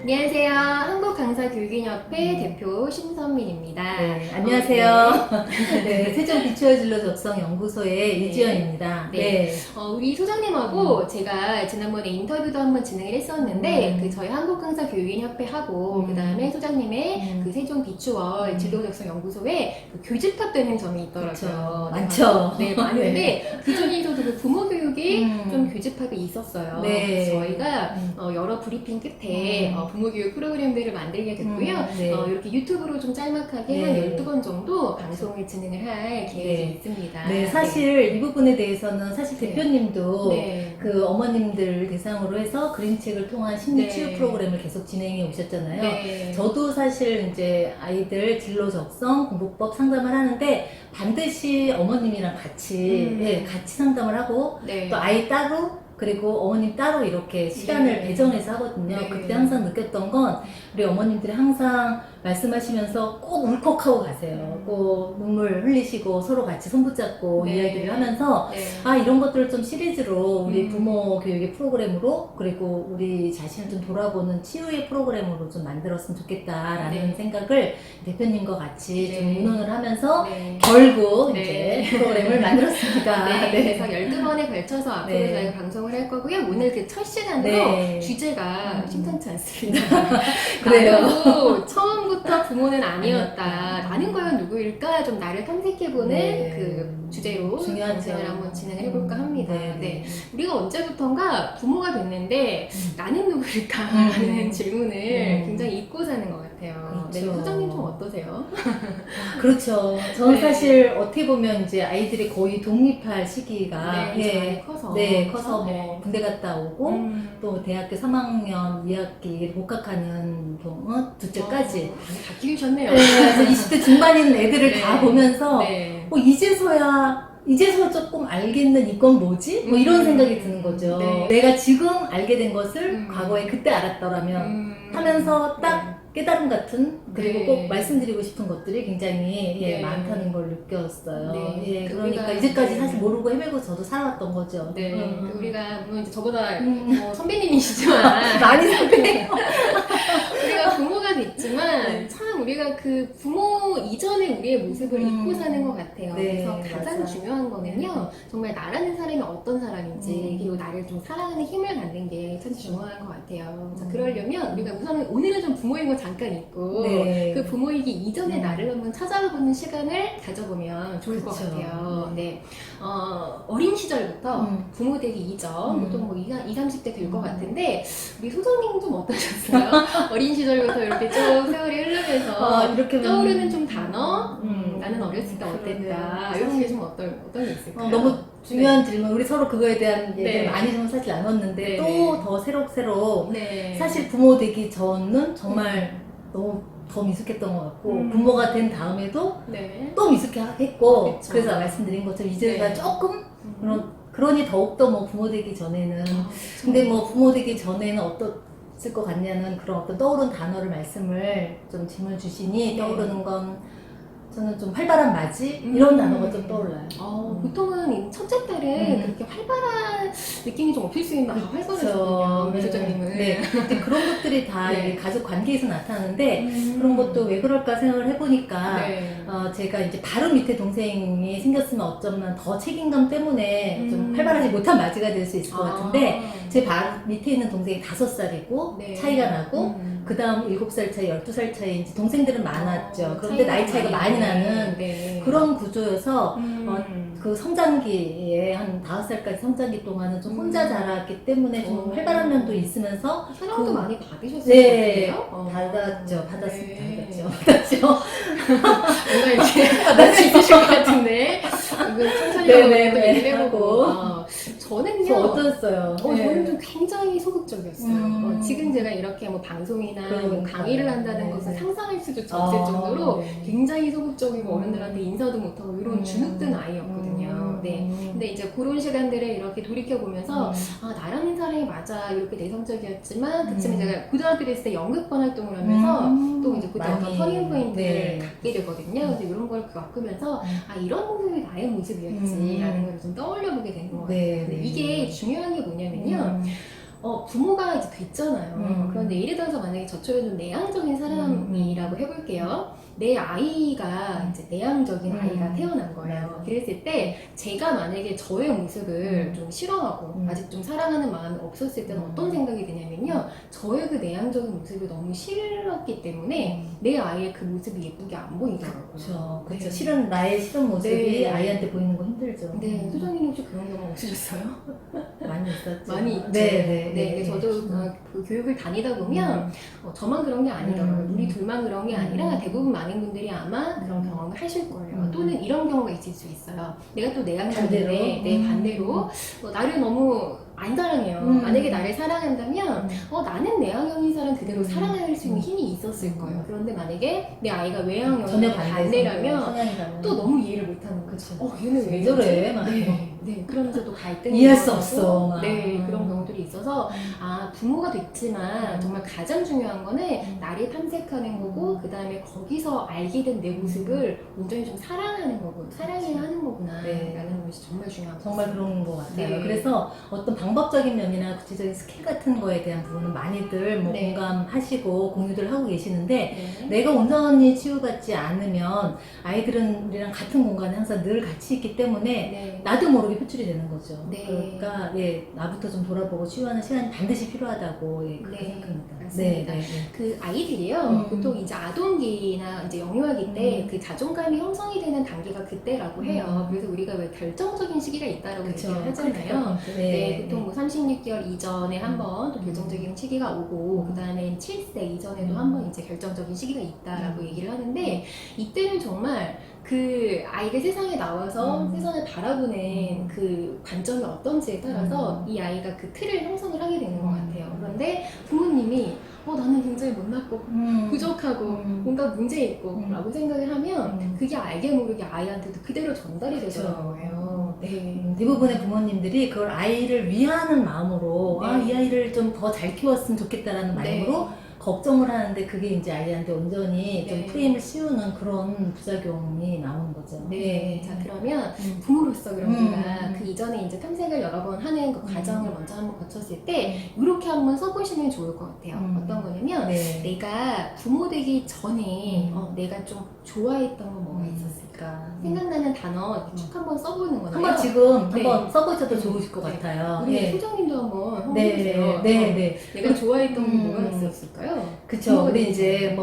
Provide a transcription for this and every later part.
안녕하세요. 한국강사교육인협회 대표 신선민입니다. 네, 안녕하세요. 네, 세종 비추어 진로 적성 연구소의 네. 이지연입니다. 네. 우리 소장님하고 제가 지난번에 인터뷰도 한번 진행을 했었는데 그 저희 한국강사교육인협회하고 그 다음에 소장님의 그 세종 비추어 진로적성 연구소에 그 교집합되는 점이 있더라고요. 그렇죠. 많죠. 네, 많은데 그 중에서도 그 부모 교육이 좀 교집합이 있었어요. 네. 그래서 저희가 여러 브리핑 끝에 부모 교육 프로그램들을 만들게 됐고요. 네. 이렇게 유튜브로 좀 짤막하게 네. 한 12번 정도 방송을 진행을 할 계획이 네. 있습니다. 네, 사실 이 부분에 대해서는 사실 네. 대표님도 네. 그 어머님들 대상으로 해서 그림책을 통한 심리 네. 치유 프로그램을 계속 진행해 오셨잖아요. 네. 저도 사실 이제 아이들 진로 적성 공부법 상담을 하는데 반드시 어머님이랑 같이 같이 상담을 하고 네. 또 아이 따로 그리고 어머님 따로 이렇게 시간을 네. 배정해서 하거든요. 네. 그때 항상 느꼈던 건 우리 어머님들이 항상 말씀하시면서 꼭 울컥하고 가세요. 꼭 눈물 흘리시고 서로 같이 손 붙잡고 네. 이야기를 하면서 네. 아, 이런 것들을 좀 시리즈로 우리 부모 교육의 프로그램으로 그리고 우리 자신을 좀 돌아보는 치유의 프로그램으로 좀 만들었으면 좋겠다라는 네. 생각을 대표님과 같이 네. 좀 의논을 하면서 네. 결국 네. 이제 프로그램을 만들었습니다. 네, 그래서 12번에 걸쳐서 앞으로 네. 저희가 방송을 할 거고요. 오늘 그 첫 시간으로 네. 주제가 심상치 않습니다. 그래요. 나도 처음부터 부모는 아니었다. 나는 과연 누구일까? 좀 나를 탐색해보는 네. 그 주제로 중요하죠. 방송을 한번 진행을 해볼까 합니다. 네. 네. 우리가 언제부턴가 부모가 됐는데 나는 누구일까? 라는 질문을 굉장히 잊고 사는 것 같아요. 네, 그렇죠. 소장님 좀 어떠세요? 그렇죠. 저는 네. 사실 어떻게 보면 이제 아이들이 거의 독립할 시기가 네, 이제 많이 커서. 네, 커서 그렇죠? 뭐 군대 갔다 오고 또 대학교 3학년 2학기 복학하는 둘째까지 많이 다 키우셨네요. 네, 그래서 20대 중반인 애들을 네. 다 보면서 네. 이제서 조금 알겠는 이건 뭐지? 뭐 이런 생각이 드는 거죠. 네. 내가 지금 알게 된 것을 음. 과거에 그때 알았더라면 하면서 딱 깨달음 같은 그리고 네. 꼭 말씀드리고 싶은 것들이 굉장히 네. 많다는 걸 느꼈어요. 네. 예, 그 그러니까 우리가 이제까지 네. 사실 모르고 헤매고 저도 살아왔던 거죠. 네, 음. 그 우리가 물론 이제 저보다 선배님이시지만 많이 선배예요. 우리가 부모가 됐지만 네. 참 우리가 그 부모 이전의 우리의 모습을 잊고 사는 것 같아요. 네, 그래서 가장 맞아요. 중요한 거는요, 정말 나라는 사람이 어떤 사람인지 그리고 나를 좀 사랑하는 힘을 갖는 게 참 중요한 것 같아요. 그래서 그러려면 우리가 우선은 오늘은 좀 부모인 거 잠깐 잊고 네. 그 부모이기 이전의 나를 한번 찾아보는 시간을 가져보면 좋을 것 그렇죠. 같아요. 네. 어린 시절부터 부모 되기 이전, 보통 뭐 20, 30대 될 것 같은데, 우리 소장님 좀 어떠셨어요? 어린 시절부터 이렇게 쭉 세월이 흐르면서 이렇게 떠오르는 좀 단어? 나는 어렸을 때 그러네요. 어땠다. 이런 게 좀 어떤 게 있을까요? 너무 중요한 질문. 우리 서로 그거에 대한 얘기를 네. 많이 좀 사실 나눴는데 네. 또 더 새록새록 네. 사실 부모 되기 전은 정말 너무 더 미숙했던 것 같고 부모가 된 다음에도 네. 또 미숙했고 그쵸. 그래서 말씀드린 것처럼 이제가 네. 조금 그러니 더욱더 뭐 부모 되기 전에는 아, 근데 뭐 부모 되기 전에는 어떻을 것 같냐는 그런 어떤 떠오른 단어를 말씀을 좀 질문 주시니 네. 떠오르는 건 저는 좀 활발한 맞이 이런 단어가 좀 떠올라요. 보통은 첫째 딸은 그렇게 활발한 느낌이 좀 없을 수 있는데 활발하시거든요, 우리 소장님은. 네. 근데 그런 것들이 다 네. 이 가족 관계에서 나타나는데 그런 것도 왜 그럴까 생각을 해보니까 네. 제가 이제 바로 밑에 동생이 생겼으면 어쩌면 더 책임감 때문에 좀 활발하지 못한 맞이가 될 수 있을 것 같은데 제 바로 밑에 있는 동생이 5살이고 네. 차이가 나고 그 다음 7살 차이, 12살 차이 이제 동생들은 많았죠. 그런데 나이 차이가 많이 나는 네. 그런 구조여서 그 성장기에 한 5살까지 성장기 동안은 좀 혼자 자랐기 때문에 좀 활발한 면도 있으면서 사랑도 많이 받으셨을 네, 것 같아요? 받았죠. 네. 받았죠. 뭔가 이렇게 받을 수 있으실 것 같은데 이거 천천히 네, 한번 네, 또 네. 얘기를 해보고 저는요 어떠셨어요? 저는 좀 굉장히 소극적이었어요. 지금 제가 이렇게 뭐 방송이나 뭐 그러니까요. 강의를 한다는 네, 것을 네. 상상할 수도 없을 정도로 네. 굉장히 소극적이고 어른들한테 인사도 못하고 이런 주눅든 아이였거든요. 네. 근데 이제 그런 시간들을 이렇게 돌이켜보면서 나라는 사람이 맞아 이렇게 내성적이었지만 그치만 제가 고등학교 됐을 때 연극반 활동을 하면서 또 이제 그때 어떤 많이, 터닝 포인트를 네. 갖게 되거든요. 그래서 이런 걸 겪으면서 이런 모습이 나의 모습이었지라는 걸 좀 떠올려보게 되는 것 같아요. 네, 근데 네. 이게 중요한 게 뭐냐면요. 부모가 이제 됐잖아요. 그런데 예를 들어서 만약에 저쪽에 좀 내향적인 사람이라고 해볼게요. 내 아이가 이제 내향적인 아이가 태어난 거예요. 그랬을 때 제가 만약에 저의 모습을 좀 싫어하고 아직 좀 사랑하는 마음이 없었을 때는 어떤 생각이 드냐면요. 저의 그 내향적인 모습이 너무 싫었기 때문에 내 아이의 그 모습이 예쁘게 안 보이더라고요. 그렇죠. 네. 싫은 나의 싫은 모습이 네. 아이한테 보이는 거 힘들죠. 네, 소장님 혹시 그런 경험 없으셨어요? 많이 있었죠. 많이 있죠. 네. 저도 그 교육을 다니다 보면 저만 그런 게 아니더라고요. 우리 둘만 그런 게 아니라 대부분 많은 분들이 아마 그런 경험을 하실 거예요. 또는 이런 경우가 있을 수 있어요. 내가 또 내향적인데 내 반대로 나를 너무 안 사랑해요. 만약에 나를 사랑한다면 나는 내향형인 사람 그대로 사랑할 수 있는 힘이 있었을 거예요. 그런데 만약에 내 아이가 외향형인 전혀 반대라면 성향이라면 또 너무 이해를 못하는 거죠. 얘는 왜 왜 저래? 이러지? 막 네, 그러면서도 갈등이 이해할 수 일어나고, 없어. 막. 네, 그런 경우들이 있어서 부모가 됐지만 정말 가장 중요한 거는 나를 탐색하는 거고 그 다음에 거기서 알게 된 내 모습을 온전히 좀 사랑하는 거고 사랑해야 하는 거구나 라는 것이 정말 중요한 것 정말 같습니다. 그런 것 같아요. 네. 그래서 어떤 방법적인 면이나 구체적인 스킬 같은 거에 대한 부분은 많이들 네. 공감하시고 공유들 하고 계시는데 네. 내가 온전히 치유받지 않으면 아이들은 우리랑 같은 공간에 항상 늘 같이 있기 때문에 네. 나도 모르게 표출이 되는 거죠. 네. 그러니까 나부터 좀 돌아보고 치유하는 시간이 반드시 필요하다고 그렇게 네, 생각합니다. 맞습니다. 그 아이들이요, 보통 이제 아동기나 이제 영유아기 때 그 자존감이 형성이 되는 단계가 그때라고 해요. 그래서 우리가 왜 결정적인 시기가 있다라고 얘기를 하잖아요. 네, 보통 뭐 36개월 이전에 한번 또 결정적인 시기가 오고, 그 다음에 7세 이전에도 한번 이제 결정적인 시기가 있다라고 얘기를 하는데, 이때는 정말 그 아이가 세상에 나와서 세상을 바라보는 그 관점이 어떤지에 따라서 이 아이가 그 틀을 형성을 하게 되는 것 같아요. 그런데 부모님이 나는 굉장히 못났고 부족하고 뭔가 문제 있고 라고 생각을 하면 그게 알게 모르게 아이한테도 그대로 전달이 되더라고요. 네. 대부분의 부모님들이 그걸 아이를 위하는 마음으로 네. 이 아이를 좀 더 잘 키웠으면 좋겠다라는 마음으로 걱정을 하는데 그게 이제 아이한테 온전히 좀 프레임을 씌우는 그런 부작용이 나오는 거죠. 네. 자, 그러면 부모로서 그럼 우리가 그 이전에 이제 탐색을 여러 번 하는 그 과정을 먼저 한번 거쳤을 때 이렇게 한번 써보시면 좋을 것 같아요. 어떤 거냐면 내가 부모 되기 전에 내가 좀 좋아했던 건 뭐가 있었을까? 생각나는 단어 이렇게 쭉 한번 써보는 거예요. 한번 지금 네. 한번 써보셔도 좋으실 것 같아요. 우리 소장님도 한번 해보세요. 내가 좋아했던 게 뭐가 있었을까요? 그쵸. 근데 이제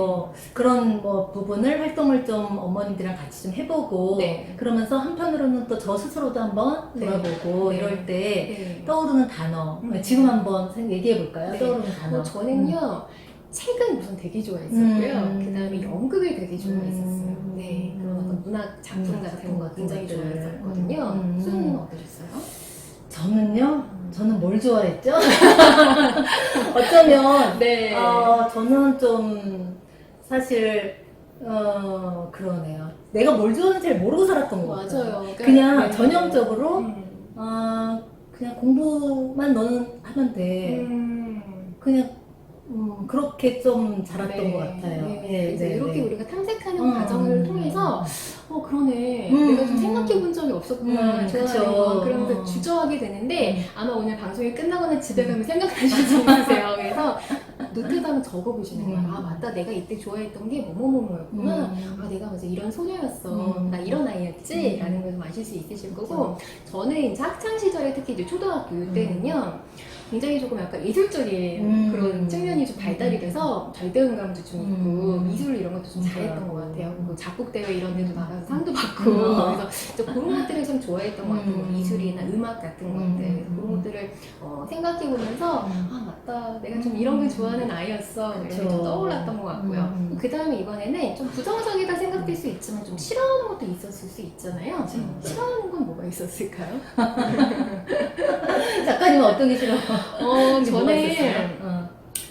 그런 부분을 활동을 좀 어머님들이랑 같이 좀 해보고 그러면서 한편으로는 또 저 스스로도 한번 돌아보고 이럴 때 떠오르는 단어 지금 한번 얘기해 볼까요? 떠오르는 단어. 저는요 책은 우선 되게 좋아했었고요. 그 다음에 연극을 되게 좋아했었어요. 네, 그런 어떤 문학 작품 같은 거 굉장히 좋아했었거든요. 수영님은 어떠셨어요? 저는 뭘 좋아했죠? 어쩌면 저는 좀 사실 그러네요. 내가 뭘 좋아하는지 잘 모르고 살았던 것 같아요. 맞아요. 그냥 전형적으로 그냥 공부만 너는 하면 돼. 그냥 그렇게 좀 자랐던 것 같아요. 그래서 이렇게 우리가 탐색하는 과정을 통해서 그러네. 내가 좀 생각해 본 적이 없었구나. 좋아하는 거. 그러면서 주저하게 되는데 아마 오늘 방송이 끝나거나 집에 가면 생각나실 수 있으세요. 그래서 노트에다 한번 적어보시는 거예요. 맞다. 내가 이때 좋아했던 게 뭐뭐뭐였구나. 내가 맞아 이런 소녀였어. 나 이런 아이였지. 라는 걸 좀 아실 수 있으실 거고 저는 이제 학창시절에 특히 이제 초등학교 때는요. 굉장히 조금 약간 예술적인 그런 측면이 좀 발달이 돼서 절대음감도 좀 있고 미술 이런 것도 좀 잘했던 것 같아요. 그리고 작곡대회 이런 데도 나가서 상도 받고 그래서 그런 것들을 좀 좋아했던 것 같아요. 미술이나 음악 같은 것들 그런 것들을 생각해보면서 맞다 내가 좀 이런 걸 좋아하는 아이였어 이런 게 좀 떠올랐던 것 같고요. 그 다음에 이번에는 좀 부정적이다 생각될 수 있지만 좀 싫어하는 것도 있었을 수 있잖아요. 싫어하는 건 뭐가 있었을까요? 작가님은 어떤 게 싫어? 저는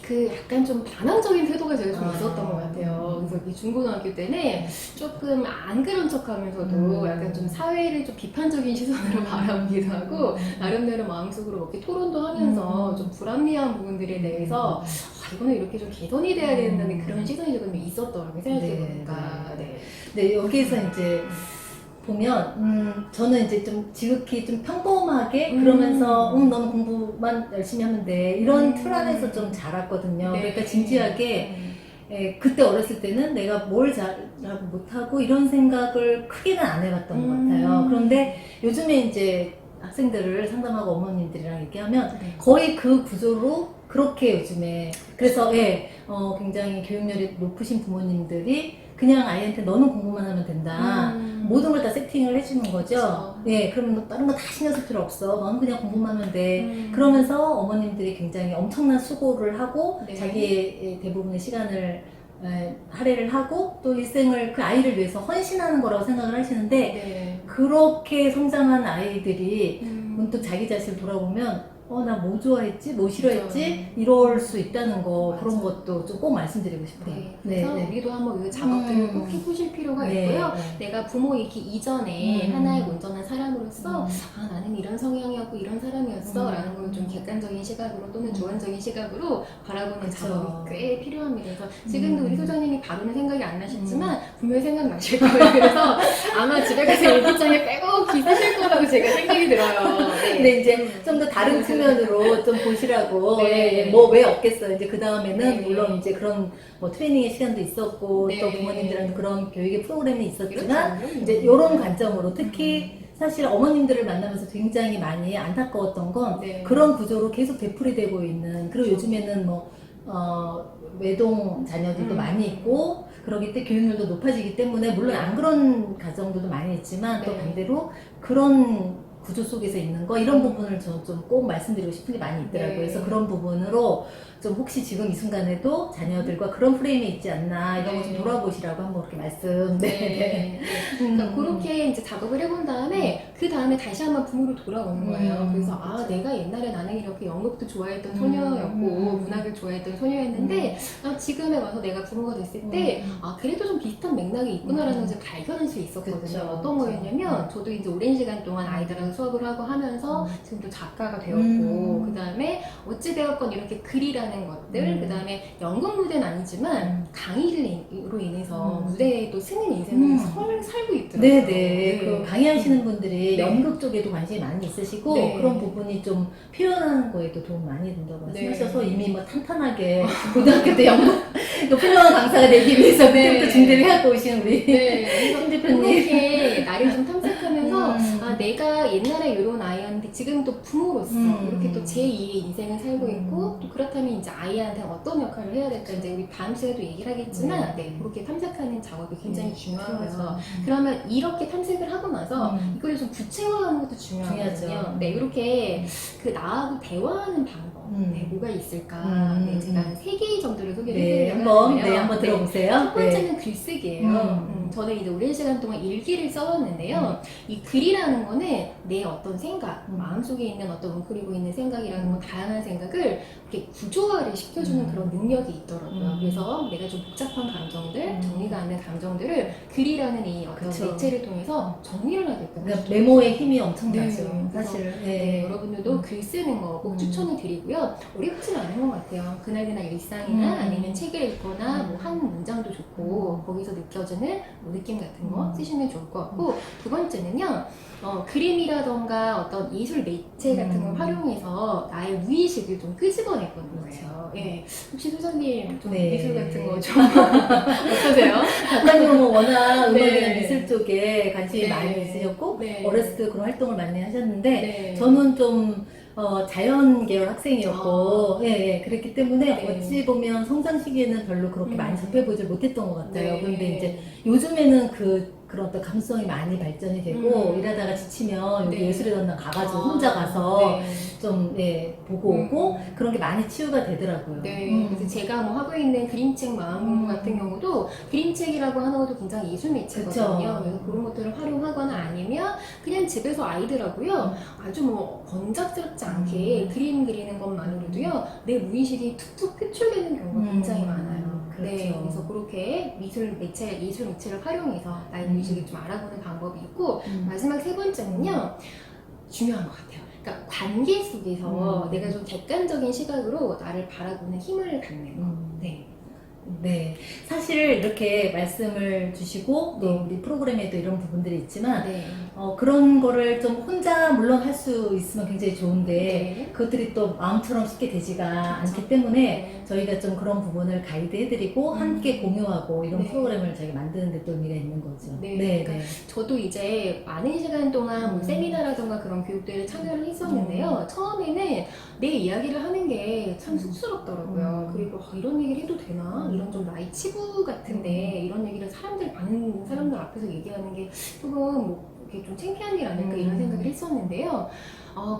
그 약간 좀 반항적인 태도가 제가 좀 있었던 것 같아요. 그래서 이 중고등학교 때는 조금 안 그런 척 하면서도 약간 좀 사회를 좀 비판적인 시선으로 바라보기도 하고 나름대로 마음속으로 이렇게 토론도 하면서 좀 불합리한 부분들에 대해서 이거는 이렇게 좀 개선이 돼야 된다는 그런 시선이 조금 있었더라고요. 생각해보니까. 네, 여기에서 이제 보면 저는 이제 좀 지극히 좀 평범하게 그러면서 너는 공부만 열심히 하면 돼 이런 틀 안에서 좀 자랐거든요. 네. 그러니까 진지하게 그때 어렸을 때는 내가 뭘 잘하고 못하고 이런 생각을 크게는 안 해봤던 것 같아요. 그런데 요즘에 이제 학생들을 상담하고 어머님들이랑 얘기하면 거의 그 구조로 그렇게 요즘에 그래서 굉장히 교육열이 높으신 부모님들이 그냥 아이한테 너는 공부만 하면 된다. 모든 걸 다 세팅을 해주는 거죠. 그쵸. 그러면 다른 거 다 신경 쓸 필요 없어. 너는 그냥 공부만 하면 돼. 그러면서 어머님들이 굉장히 엄청난 수고를 하고 네. 자기의 대부분의 시간을 할애를 하고 또 일생을 그 아이를 위해서 헌신하는 거라고 생각을 하시는데 네. 그렇게 성장한 아이들이 문득 자기 자신을 돌아보면 나 뭐 좋아했지? 뭐 싫어했지? 이럴 수 있다는 거 맞아. 그런 것도 좀 꼭 말씀드리고 싶어요. 그래서 우리도 한번 이 작업들을 꼭 해보실 필요가 있고요. 내가 부모이기 이전에 하나의 온전한 사람으로서 나는 이런 성향이었고 이런 사람이었어 라는 걸 좀 객관적인 시각으로 또는 주관적인 시각으로 바라보는 그쵸. 작업이 꽤 필요합니다. 그래서 지금도 우리 소장님이 바로는 생각이 안 나셨지만 분명히 생각나실 거예요. 그래서 아마 집에 가서 일기장에 빼곡히 쓰실 거라고 제가 생각이 들어요. 네. 근데 이제 좀 더 다른 측면으로 좀 보시라고 네. 뭐 왜 없겠어요. 이제 그 다음에는 네. 물론 이제 그런 뭐 트레이닝의 시간도 있었고 네. 또 부모님들한테 그런 교육의 프로그램이 있었지만 그렇죠. 이제 이런 관점으로 특히 사실 어머님들을 만나면서 굉장히 많이 안타까웠던 건 그런 구조로 계속 되풀이되고 있는 그리고 요즘에는 뭐 외동 자녀들도 많이 있고 그러기 때문에 교육률도 높아지기 때문에 물론 안 그런 가정들도 많이 있지만 또 반대로 그런 구조 속에서 있는 거 이런 부분을 저는 좀 꼭 말씀드리고 싶은 게 많이 있더라고요. 그래서 그런 부분으로 좀 혹시 지금 이 순간에도 자녀들과 그런 프레임이 있지 않나 이런 거 좀 돌아보시라고 한번 그렇게 말씀. 그러니까 그렇게 이제 작업을 해본 다음에 그 다음에 다시 한번 부모로 돌아오는 거예요. 그래서 내가 옛날에 나는 이렇게 연극도 좋아했던 소녀였고 문학을 좋아했던 소녀였는데 지금에 와서 내가 부모가 됐을 때 그래도 좀 비슷한 맥락이 있구나라는 것을 발견할 수 있었거든요. 그쵸. 어떤 거였냐면 저도 이제 오랜 시간 동안 아이들하고 수업을 하고 하면서 지금 또 작가가 되었고 그 다음에 어찌되었건 이렇게 글이라는 것들 그 다음에 연극 무대는 아니지만 강의로 인해서 무대에 또 쓰는 인생을 살고 있더라고요. 네네. 그 강의하시는 분들이 연극 쪽에도 관심이 많이 있으시고 그런 부분이 좀 표현하는 거에도 도움 많이 된다고 말씀하셔서 이미 뭐 탄탄하게 고등학교 때 연극 또 훌륭한 강사가 되기 위해서 그때부터 준비를 해갖고 오신 우리 신 대표님. 그렇게 나를 좀 탐색하면서 내가 옛날에 이런 아이였는데 지금 또 부모로서 이렇게 또 제2의 인생을 살고 있고 또 그렇다면 이제 아이한테 어떤 역할을 해야 될까 이제 우리 다음 시간에도 얘기를 하겠지만 그렇게 탐색하는 작업이 굉장히 중요하고요. 그러면 이렇게 탐색을 하고 나서 이걸 좀 구체화하는 것도 중요하거든요. 이렇게 그 나하고 대화하는 방법 뭐가 있을까? 제가 한 3개 정도를 소개를 해드리려고 하는데요. 한번 들어보세요. 첫 번째는 글쓰기예요. 저는 이제 오랜 시간 동안 일기를 써왔는데요. 이 글이라는 거는 내 어떤 생각, 마음속에 있는 어떤 웅크리고 있는 생각이라는 뭐 다양한 생각을 이렇게 구조화를 시켜주는 그런 능력이 있더라고요. 그래서 내가 좀 복잡한 감정들, 정리가 안 된 감정들을 글이라는 이 어떤 매체를 통해서 정리를 하게끔 그러니까 메모의 힘이 엄청나죠. 사실. 여러분들도 글 쓰는 거 꼭 추천을 드리고요. 어렵지는 않은 것 같아요. 그날그날 일상이나 아니면 책을 읽거나 뭐 한 문장도 좋고 거기서 느껴지는 뭐 느낌 같은 거 쓰시면 좋을 것 같고 두 번째는요. 그림이라던가 어떤 예술 매체 같은 걸 활용해서 나의 무의식을 좀 끄집어내보는 거예요. 혹시 소장님 좀 미술 같은 거 좀 어떠세요? 작가님은 뭐 워낙 음악이나 미술 쪽에 관심이 많이 있으셨고 어렸을 때 그런 활동을 많이 하셨는데 저는 좀 자연 계열 학생이었고 그랬기 때문에 어찌 보면 성장 시기에는 별로 그렇게 많이 접해보질 못했던 것 같아요. 그런데 이제 요즘에는 그런 어떤 감수성이 많이 발전이 되고 일하다가 지치면 여기 예술의 전당 가가지고 혼자 가서 좀 보고 오고 그런 게 많이 치유가 되더라고요. 그래서 제가 뭐 하고 있는 그림책 마음 공부 같은 경우도 그림책이라고 하는 것도 굉장히 예술 매체거든요. 그래서 그런 것들을 활용하거나 아니면 그냥 집에서 아이들하고요 아주 뭐 번잡스럽지 않게 그림 그리는 것만으로도요 내 무의식이 툭툭 표출되는 경우가 굉장히 많아요. 그래서 그렇게 예술 매체를 활용해서 나의 무의식을 좀 알아보는 방법이 있고 마지막 세 번째는요 중요한 것 같아요. 그러니까 관계 속에서 내가 좀 객관적인 시각으로 나를 바라보는 힘을 갖는 거. 네. 사실 이렇게 말씀을 주시고 또 우리 프로그램에도 이런 부분들이 있지만 네. 그런 거를 좀 혼자 물론 할 수 있으면 굉장히 좋은데 네. 그것들이 또 마음처럼 쉽게 되지가 그렇죠. 않기 때문에 네. 저희가 좀 그런 부분을 가이드 해드리고 함께 공유하고 이런 네. 프로그램을 저희가 만드는 데 또 의미가 있는 거죠. 네. 그러니까 저도 이제 많은 시간 동안 뭐 세미나라던가 그런 교육들을 참여를 했었는데요. 처음에는 내 이야기를 하는 게 참 쑥스럽더라고요. 그리고 이런 얘기를 해도 되나? 이런 좀 나이 치부 같은데 이런 얘기를 많은 사람들 앞에서 얘기하는 게 조금 뭐 이렇게 좀 창피한 일 아닐까 이런 생각을 했었는데요.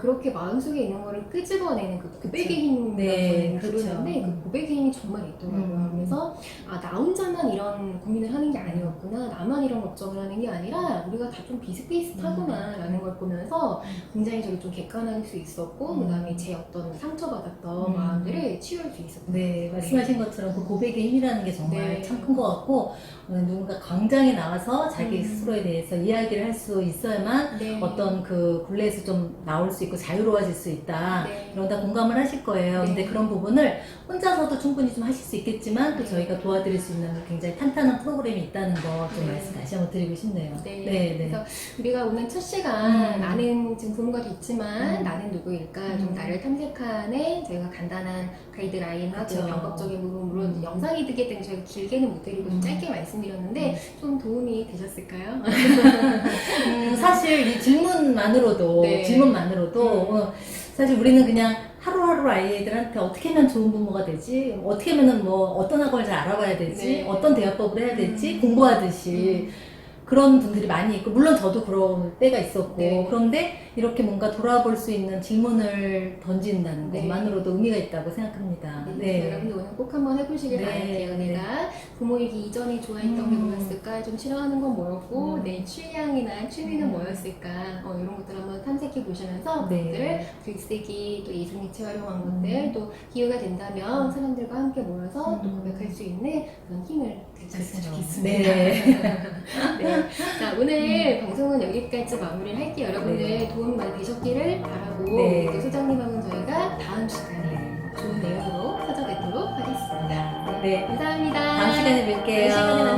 그렇게 마음속에 있는 거를 끄집어내는 그 고백의 힘이라고 네, 저는 부르는데 그렇죠. 그 고백의 힘이 정말 있더라고요. 그래서 나 혼자만 이런 고민을 하는 게 아니었구나, 나만 이런 걱정을 하는 게 아니라 우리가 다 좀 비슷비슷하구나 라는 걸 보면서 굉장히 저를 좀 객관할 수 있었고 그 다음에 제 어떤 상처받았던 마음들을 치유할 수 있었고 네, 말씀하신 것처럼 그 고백의 힘이라는 게 정말 네. 참 큰 것 같고 누군가 광장에 나와서 자기 스스로에 대해서 이야기를 할 수 있어야만 네. 어떤 그 굴레에서 좀 나올 수 있고 자유로워질 수 있다. 네. 이런 다 공감을 하실 거예요. 네. 근데 그런 부분을 혼자서도 충분히 좀 하실 수 있겠지만 또 네. 저희가 도와드릴 수 있는 굉장히 탄탄한 프로그램이 있다는 거 좀 네. 말씀 다시 한번 드리고 싶네요. 네. 그래서 우리가 오늘 첫 시간 나는 지금 부모가 됐지만 나는 누구일까 좀 나를 탐색하는 저희가 간단한 가이드라인하고 그쵸. 방법적인 부분 물론 영상이 되기 때문에 저희가 길게는 못 드리고 좀 짧게 말씀드렸는데 좀 도움이 되셨을까요? 사실 이 질문만으로도 네. 사실 우리는 그냥 하루하루 아이들한테 어떻게 하면 좋은 부모가 되지? 어떻게 하면은 뭐 어떤 학원을 잘 알아봐야 되지? 네. 어떤 대화법을 해야 되지? 공부하듯이 그런 분들이 많이 있고 물론 저도 그런 때가 있었고 네. 그런데 이렇게 뭔가 돌아볼 수 있는 질문을 던진다는 네. 것만으로도 의미가 있다고 생각합니다. 네. 여러분들 오늘 꼭 한번 해보시길 네. 바랄게요. 네. 내가 부모이기 이전에 좋아했던 게 뭐였을까? 좀 싫어하는 건 뭐였고 내 취향이나 취미는 뭐였을까? 이런 것들 한번 탐색해 보시면서 네. 그것들을 글쓰기 또 예술미체 활용한 것들 또 기회가 된다면 사람들과 함께 모여서 또 고백할 수 있는 그런 힘을 되셨으면 좋겠습니다. 네. 네. 자, 오늘 방송은 여기까지 마무리를 할게요. 여러분들 네. 도움이 많이 되셨기를 바라고 네. 또 소장님하고는 저희가 다음 시간에 좋은 내용으로 찾아뵙도록 하겠습니다. 네. 감사합니다. 다음 시간에 뵐게요. 다음 시간에